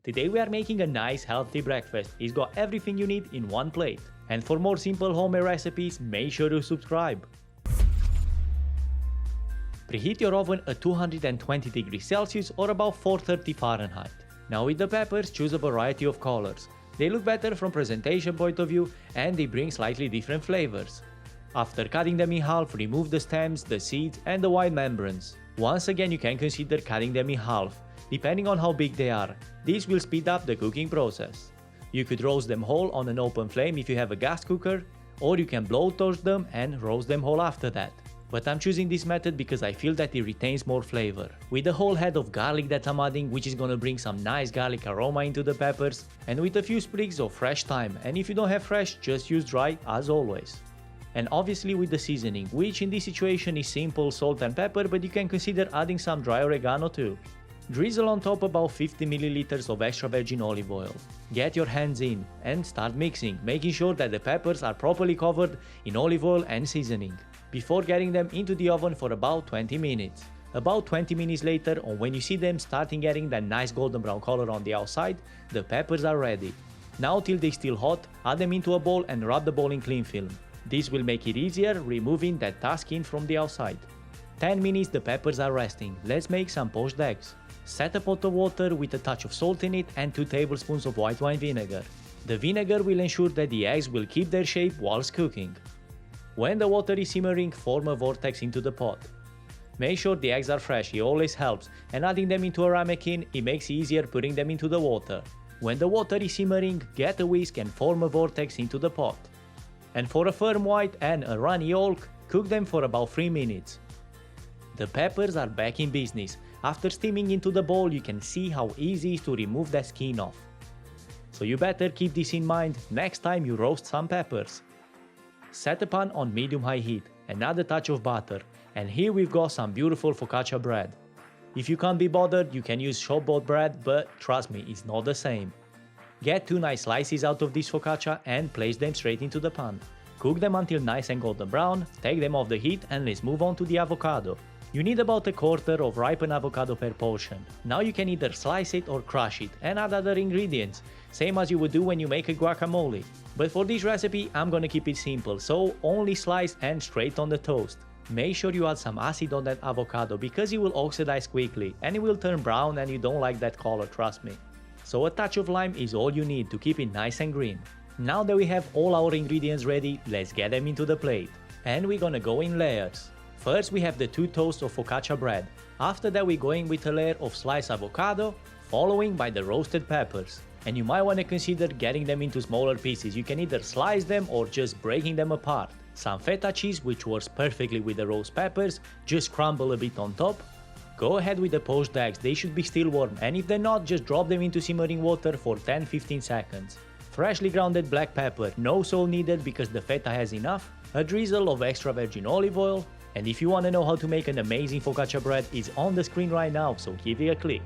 Today we are making a nice healthy breakfast. It's got everything you need in one plate. And for more simple homemade recipes, make sure to subscribe. Preheat your oven at 220 degrees Celsius or about 430 Fahrenheit. Now with the peppers, choose a variety of colors. They look better from presentation point of view and they bring slightly different flavors. After cutting them in half, remove the stems, the seeds and the white membranes. Once again you can consider cutting them in half, depending on how big they are. This will speed up the cooking process. You could roast them whole on an open flame if you have a gas cooker, or you can blow torch them and roast them whole after that. But I'm choosing this method because I feel that it retains more flavor. With a whole head of garlic that I'm adding, which is gonna bring some nice garlic aroma into the peppers, and with a few sprigs of fresh thyme, and if you don't have fresh, just use dry as always. And obviously with the seasoning, which in this situation is simple salt and pepper, but you can consider adding some dry oregano too. Drizzle on top about 50 ml of extra virgin olive oil. Get your hands in and start mixing, making sure that the peppers are properly covered in olive oil and seasoning, before getting them into the oven for about 20 minutes. About 20 minutes later, or when you see them starting getting that nice golden brown color on the outside, the peppers are ready. Now till they're still hot, add them into a bowl and wrap the bowl in cling film. This will make it easier removing that tough skin from the outside. 10 minutes the peppers are resting. Let's make some poached eggs. Set a pot of water with a touch of salt in it and 2 tablespoons of white wine vinegar. The vinegar will ensure that the eggs will keep their shape whilst cooking. When the water is simmering, form a vortex into the pot. Make sure the eggs are fresh, it always helps, and adding them into a ramekin, it makes it easier putting them into the water. When the water is simmering, get a whisk and form a vortex into the pot. And for a firm white and a runny yolk, cook them for about 3 minutes. The peppers are back in business. After steaming into the bowl, you can see how easy it is to remove that skin off. So you better keep this in mind next time you roast some peppers. Set a pan on medium-high heat and add a touch of butter, and here we've got some beautiful focaccia bread. If you can't be bothered, you can use shop-bought bread, but trust me, it's not the same. Get 2 nice slices out of this focaccia and place them straight into the pan. Cook them until nice and golden brown, take them off the heat and let's move on to the avocado. You need about a quarter of ripened avocado per portion. Now you can either slice it or crush it and add other ingredients, same as you would do when you make a guacamole. But for this recipe I'm gonna keep it simple, so only slice and straight on the toast. Make sure you add some acid on that avocado because it will oxidize quickly and it will turn brown and you don't like that color, trust me. So a touch of lime is all you need to keep it nice and green. Now that we have all our ingredients ready, let's get them into the plate. And we're gonna go in layers. First we have the 2 toasts of focaccia bread. After that we're going with a layer of sliced avocado, following by the roasted peppers. And you might want to consider getting them into smaller pieces. You can either slice them or just breaking them apart. Some feta cheese, which works perfectly with the roast peppers, just crumble a bit on top. Go ahead with the poached eggs, they should be still warm, and if they're not, just drop them into simmering water for 10-15 seconds. Freshly grounded black pepper, no salt needed because the feta has enough, a drizzle of extra virgin olive oil, and if you want to know how to make an amazing focaccia bread, it's on the screen right now, so give it a click.